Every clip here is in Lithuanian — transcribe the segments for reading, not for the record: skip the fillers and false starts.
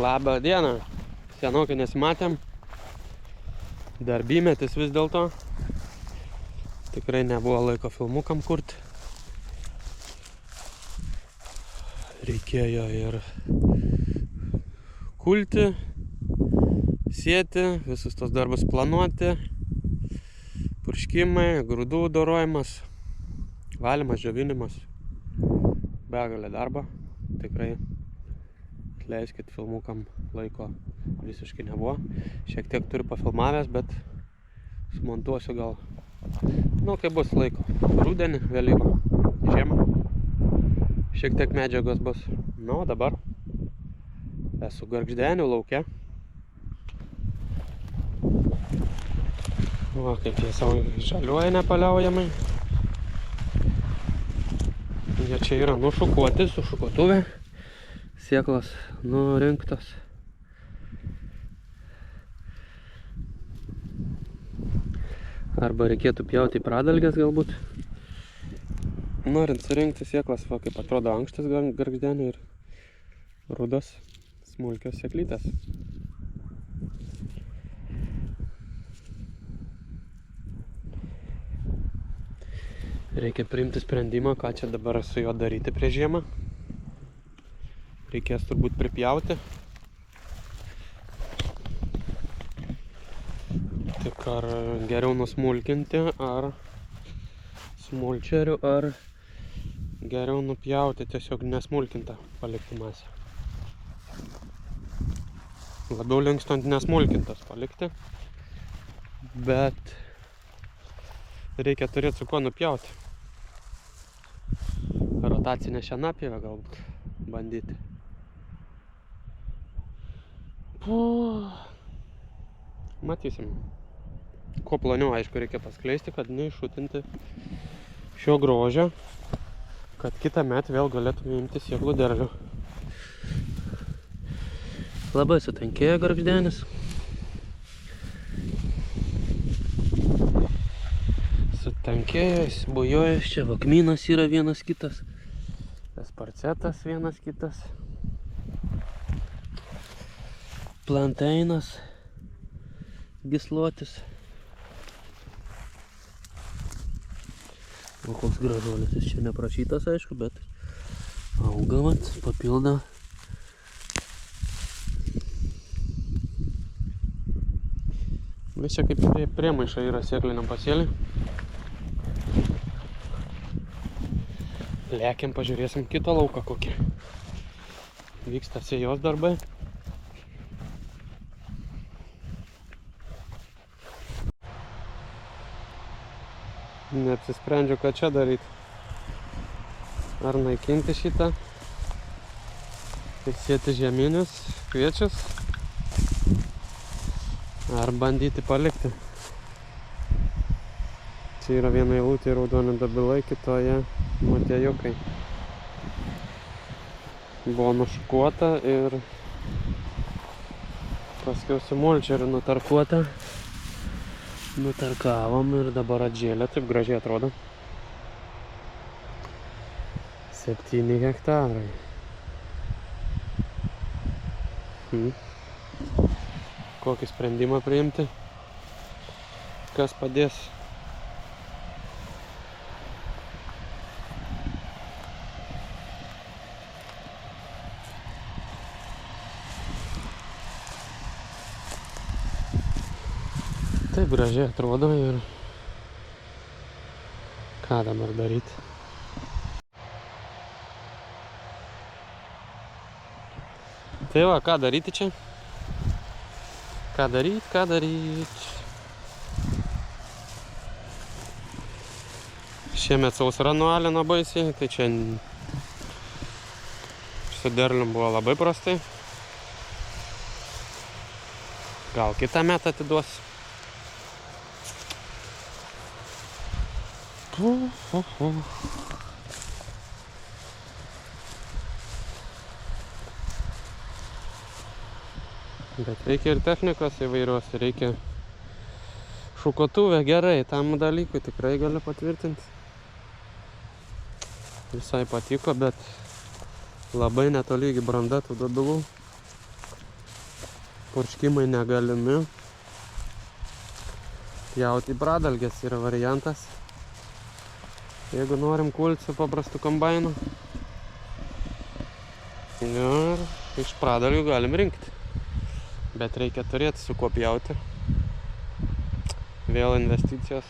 Labą dieną. Senokai nesimatėm. Darbymetis vis dėlto. Tikrai nebuvo laiko filmukam kurti. Reikėjo ir kulti, sėti, visus tos darbus planuoti. Purškimai, grūdų dorojimas, valymas, džiovinimas. Begalė darbo. Tikrai atleiskit, filmukam laiko visiškai nebuvo. Šiek tiek turiu pafilmavęs, bet sumontuosiu gal. Kai bus laiko. Rudenį, vėlyvą, žiemą. Šiek tiek medžiagos bus. O dabar esu Gargždenių lauke. Va, kaip jie savo žaliuoja nepaliaujamai. Jie čia yra nušukuoti su šukotuvė. Sėklos nurinktos. Arba reikėtų pjauti į pradalges galbūt. Norint surinkti sėklas, va, kaip atrodo ankštas Gargždenių ir rudos smulkios sėklytės. Reikia priimti sprendimą, ką čia dabar su juo daryti prieš žiemą. Reikės turbūt pripjauti. Tik ar geriau nusmulkinti, ar smulčeriu, ar geriau nupjauti, tiesiog nesmulkintą palikti masę. Labiau linkstant nesmulkintas palikti, bet reikia turėti su kuo nupjauti. Rotacinę šienapjovę galbūt bandyti. Matysim. Kuo planiau, aišku, reikia paskleisti, kad neiššutinti šio grožio, kad kitą metą vėl galėtume imti sėklų derlių. Labai sutankėjo Gargždenis. Sutankėjo, jis bujoja, čia vakmynas yra vienas kitas, esparcetas vienas kitas, planteinas, gislotis. O koks gražuolis, jis čia neprašytas, aišku, bet auga, vat, papildo. Vis čia kaip priemaiša yra sėkliniam pasėlį. Lėkiam, pažiūrėsim kitą lauką kokį. Vyksta sėjos darbai. Neapsisprendžiu, ką čia daryti. Ar naikinti šitą ir sėti žieminius kviečius, ar bandyti palikti. Čia yra viena eilutė raudoni dobilai, kitoje motiejukai. Buvo nušukuota ir paskiau su mulčeriu nutarkuota. Nutarkavom ir dabar atžėlė, taip gražiai atrodo. 7 hektarai. Kokį sprendimą priimti? Kas padės? Taip gražiai atrodo ir ką dabar daryti. Tai va, ką daryti čia? Ką daryt? Šiemet sausra nualino baisiai, tai čia su derlium buvo labai prastai. Gal kitą metą atiduos. Bet reikia ir technikos įvairios, reikia šukotuvę gerai, tam dalykui tikrai galiu patvirtinti. Visai patiko, bet labai netolygi branda tų dobilų. Purškimai negalimi. Pjauti pradalgės yra variantas. Jeigu norim kulti su paprastu kombainu. Ir iš pradalgių galim rinkti. Bet reikia turėti su kuo pjauti. Vėl investicijos.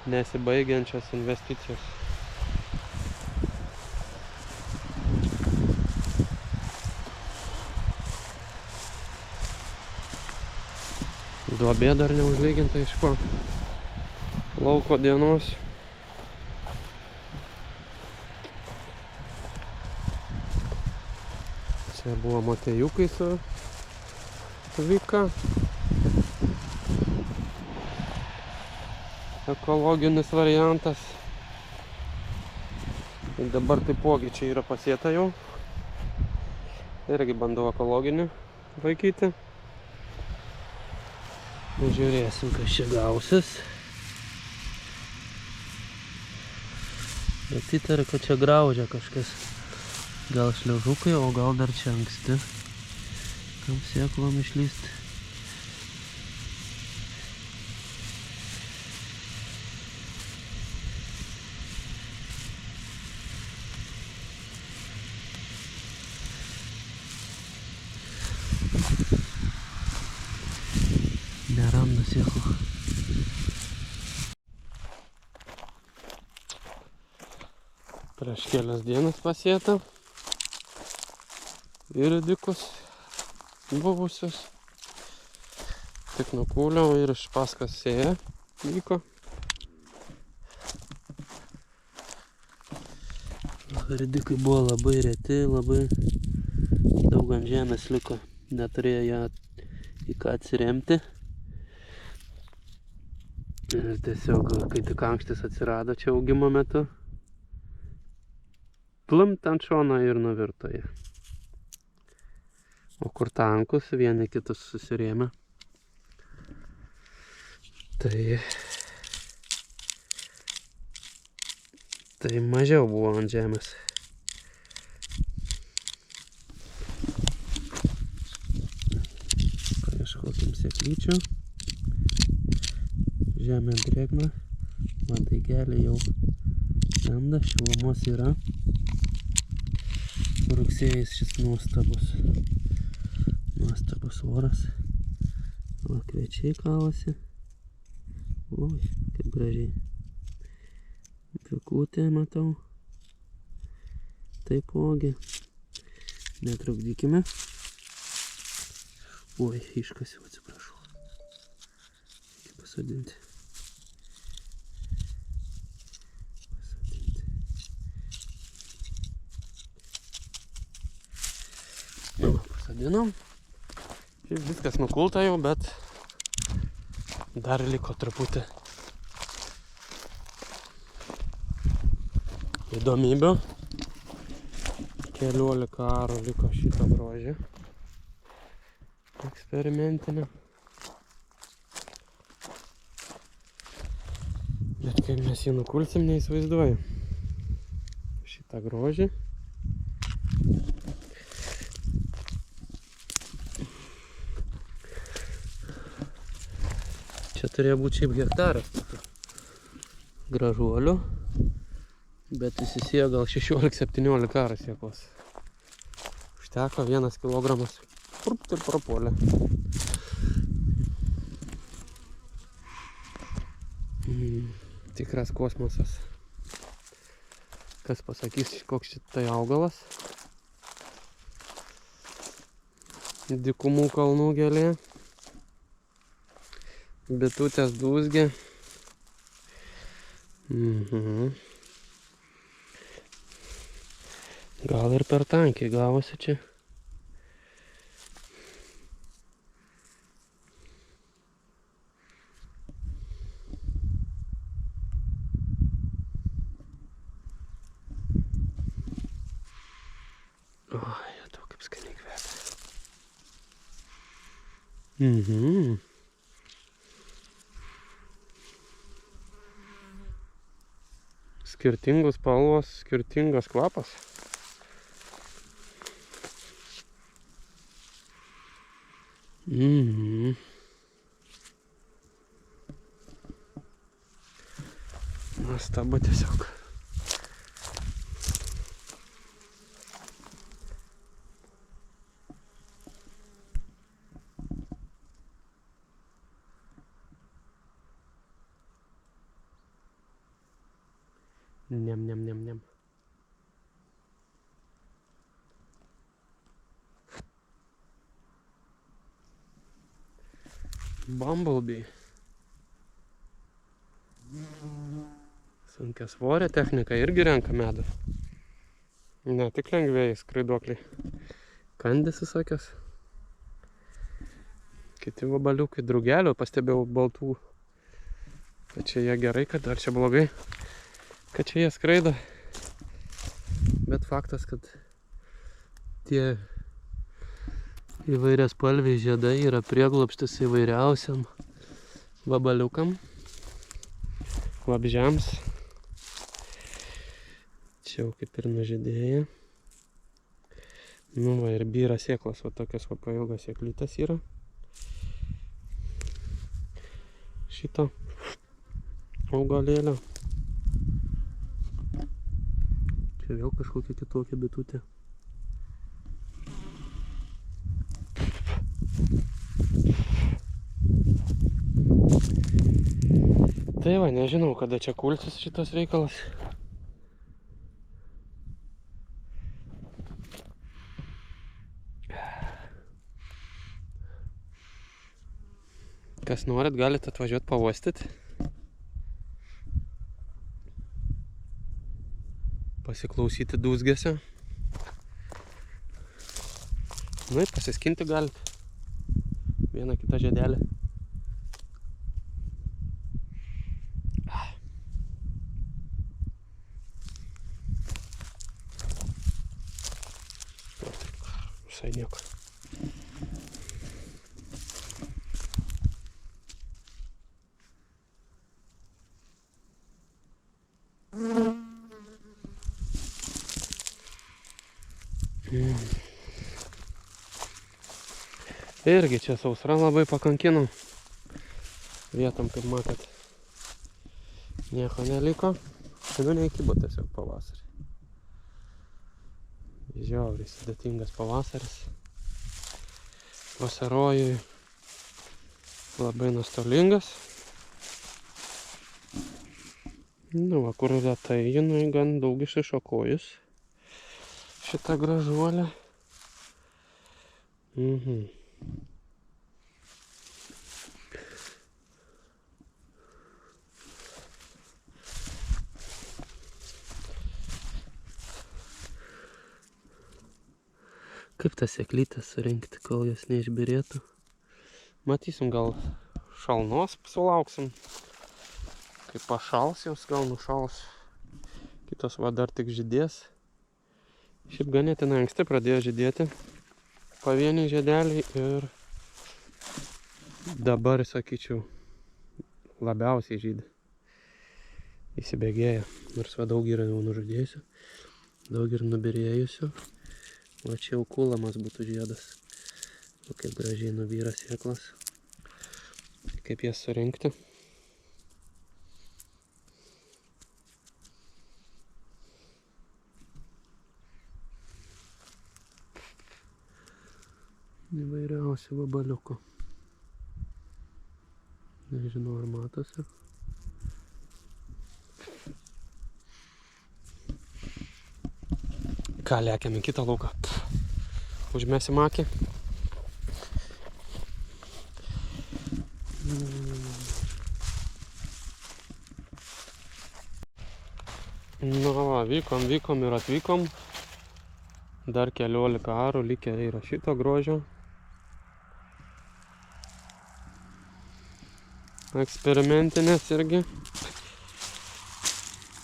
Nesibaigiančios investicijos. Duobė dar neužlyginta iš po lauko dienos. Čia buvo motiejukai su Vika. Ekologinis variantas. Ir dabar taipogi čia yra pasėta jau. Irgi bandau ekologinį vaikyti. Žiūrėsim, kas čia gausis. Bet įtariu, kad čia graužia kažkas. Gal šliaužukai, o gal dar čia anksti. Kam sėklom išlysti. Nerandu sėklų. Prieš kelias dienas pasėta. Ir dikus buvusius. Tik nukūliau ir iš paskas sėja vyko. Ridikai buvo labai reti, labai daug ant žemės liko. Neturėjo ją į ką atsiremti. Ir tiesiog, kai tik ankštis atsirado čia augimo metu, plumt ant šono ir nuvirto jie. O kur tankus, vieni kitus susirėmė. Tai mažiau buvo ant žemės. Paieškokim sėklyčių. Žemė drėgna, vandaigelė jau lenda, šilumos yra. Rugsėjais šis nuostabus oras. O kviečiai kalasi. Oi, kaip gražiai. Vikutė matau. Taipogi. Netrukdykime. Oi, iškasiu, atsiprašau. Reikia pasodinti. Pasodinom. Viskas nukulta jau, bet dar liko truputį įdomybių. 14 arų liko šitą grožį eksperimentinę. Bet kaip mes jį nukulsim, neįsivaizduoju. Šitą grožį. Čia turėjo būti šiaip hektaras gražuolių, bet įsisėjo gal 16-17 arų sėklos. Užteko 1 kilogramas ir prapuolė. Tikras kosmosas. Kas pasakys, koks šitai augalas. Dykumų kalnų gėlė. Bitutės dūzgė. Gal ir per tankiai gavosi čia. Oi, to kaip skaniai kvepia. Skirtingos spalvos, skirtingas kvapas. Nuostabu tiesiog. Niam. Bumblebee. Sunkia svorė technika irgi renka medų. Ne tik lengvėjai skraiduokliai. Kandys visokios. Kiti vabaliukai, drugelių pastebėjau baltų. Kad čia jie gerai, kad ar čia blogai. Kad čia jie skraido. Bet faktas, kad tie įvairias spalviai žiedai yra prieglobstis įvairiausiam vabaliukam, vabžiams. Čia jau kaip ir nužydėję. Nu va ir byra sėklos, va tokios va pailgas sėklytės yra. Šito augalėlio. Čia vėl kažkokia kitokia bitutė. Tai va, nežinau, kada čia kulsis šitas reikalas. Kas norit, galite atvažiuoti pavostyti. Pasiklausyti dūzgesio. Nu ir pasiskinti galite. Vieną kitą žiedelį. Visai nieko. Irgi čia sausra labai pakankino. Vietom, kaip matot, nieko neliko. Nu neįkybo tiesiog pavasarį. Žiauriai sudėtingas pavasaris. Vasarojui labai nuostolingas. Nu va, kur retai jinai gan daug išsišakojus. Šitą gražuolę. Kaip tas sėklytes surinkti, kol jos neišbirėtų. Matysim, gal šalnos sulauksim. Kai pašals jos, gal nušals. Kitos va dar tik žydės. Šiaip ganėtinai anksti pradėjo žydėti pavieniai žiedeliai ir dabar, sakyčiau, labiausiai žydi. Įsibėgėja. Nors va daug yra jau nužudėjusių, daug ir nubirėjusių. Va čia jau kūlamas būtų žiedas. O kaip gražiai nubyra sėklas. Kaip jas surinkti. Įvairiausių vabaliukų. Nežinau, ar matosi. Ką, lekiam į kitą lauką. Užmesim akį. Na va, vykom ir atvykom. Dar 14 arų likę yra šito grožio. Eksperimentinės irgi.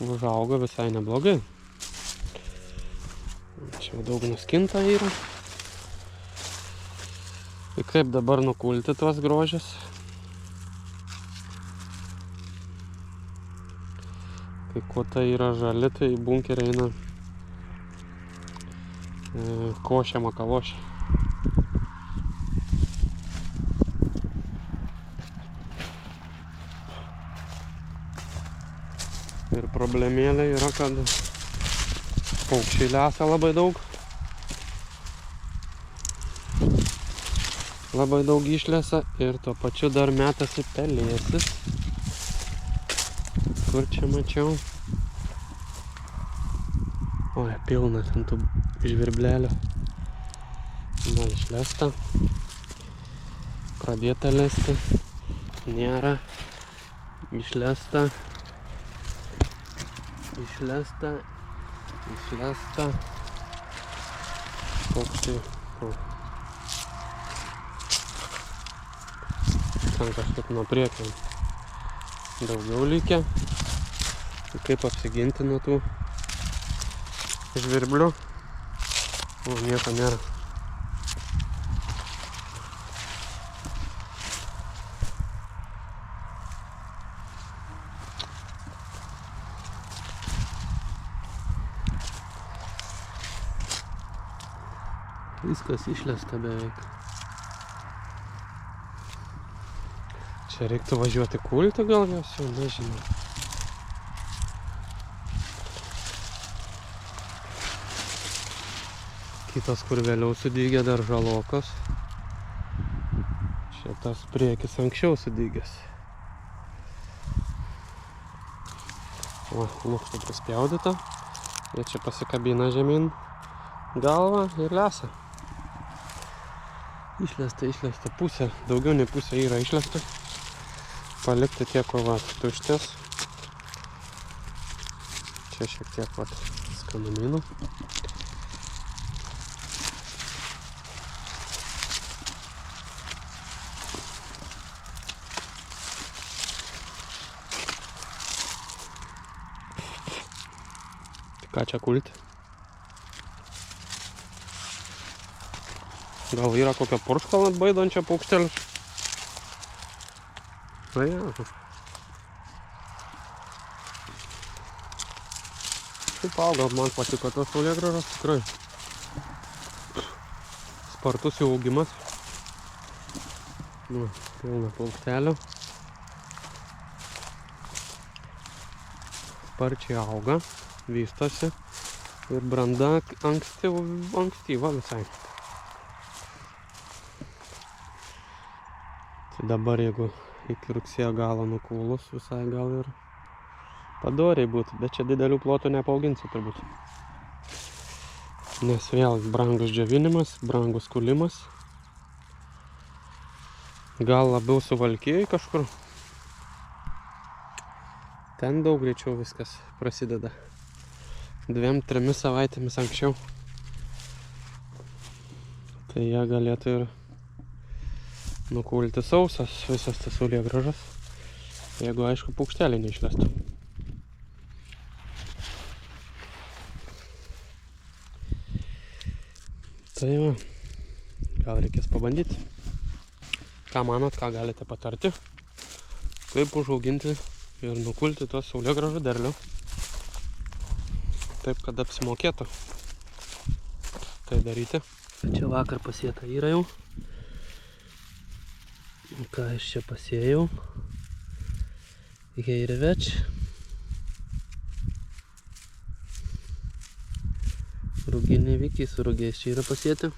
Užauga visai neblogai. Čia daug nuskinta yra. Tai kaip dabar nukulti tuos grožius? Kai kuota yra žali, tai bunkeriai eina košė makalošė. Ir problemėlė yra, kad paukščiai lesa labai daug. Labai daug išlesa ir tuo pačiu dar metasi pelėsis. Kur čia mačiau? Oi, pilna ten tų žvirblelių. Gal išlesta. Pradėta lesti. Nėra. Išlesta. Išlesta. Išlesta. Paukščiai. Ten kažkaip nuo priekio daugiau likę. Kaip apsiginti nuo tų žvirblių. O, nieko nėra. Viskas išlesta beveik. Čia reiktų važiuoti kulti gal jos jau, nežinau. Kitas, kur vėliau sudygė, dar žalokas. Šitas priekis anksčiau sudygęs. O, lukštų prispjaudyta. Jie čia pasikabina žemyn galvą ir lesa. Išlesta pusė, daugiau nei pusė yra išlesta. Palikti tiek, kur vat, tuštės. Čia šiek tiek vat skanumynų. Ką čia kulti? Gal yra kokią purškalą baidančią paukštelius? Na ja. Šiaip auga, man patiko tos saulėgrąžos, tikrai. Spartus jų augimas. Nu, pilna paukštelių. Sparčiai auga, vystosi ir branda ankstyva visai. Tai dabar, jeigu iki rugsėjo galo nukūlus, visai gal ir padoriai būtų, bet čia didelių plotų nepaauginsi turbūt. Nes vėl brangus džiovinimas, brangus kūlimas. Gal labiau Suvalkijoj kažkur. Ten daug greičiau viskas prasideda. 2-3 savaitėmis anksčiau. Tai jie galėtų ir nukulti sausas visas tas saulėgrąžas, jeigu aišku paukštelį neišlestų. Tai va, gal reikės pabandyti. Ką manot, ką galite patarti, kaip užauginti ir nukulti tos saulėgrąžų derlių, taip kad apsimokėtų tai daryti. Čia vakar pasėta yra jau. Ką aš čia pasėjau? Heireveč. Ruginiai vykiai su rugiais čia yra pasėti.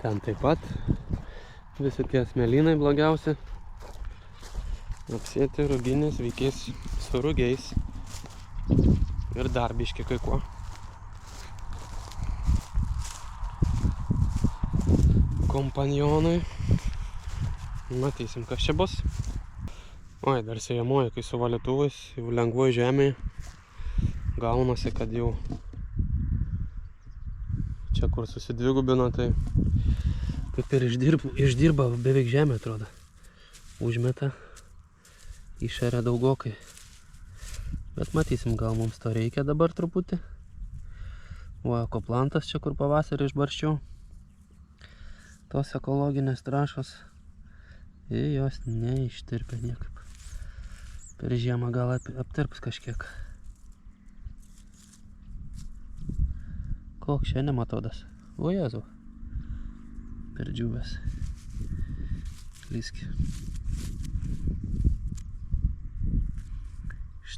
Ten taip pat visokie smėlynai blogiausi. Apsėti ruginiais vykiais su rugiais. Ir dar biški kai kuo. Kompanionai. Matysim, kas čia bus. Oi, dar sėjamoji, kai su valytuvais, jau lengvoj žemėje. Gaunasi, kad jau čia kur susidvigubino, tai kaip ir išdirba beveik žemė, atrodo. Užmeta, išeria daugokai. Bet matysim, gal mums to reikia dabar truputį. O, ekoplantas čia, kur pavasarį išbarščiau. Tos ekologinės trąšos. Ir jos neištirpia niekaip. Per žiemą gal aptirps kažkiek. Koks čia nematodas. O Jėzau. Per džiūvės. Lyski.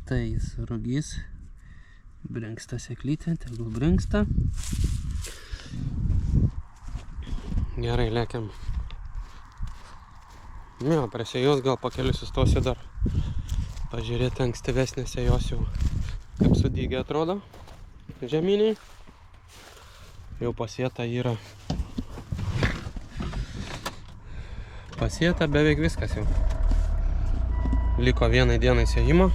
Tai jis rugys. Brinksta sėklytė, tegul brinksta. Gerai, lėkiam. Jo, prie sėjos gal pakeliu sustosiu dar. Pažiūrėti ankstyvesnėse jos jau kaip sudygė atrodo. Žeminiai. Jau pasėta yra. Pasėta beveik viskas jau. Liko vienai dienai sėjimo.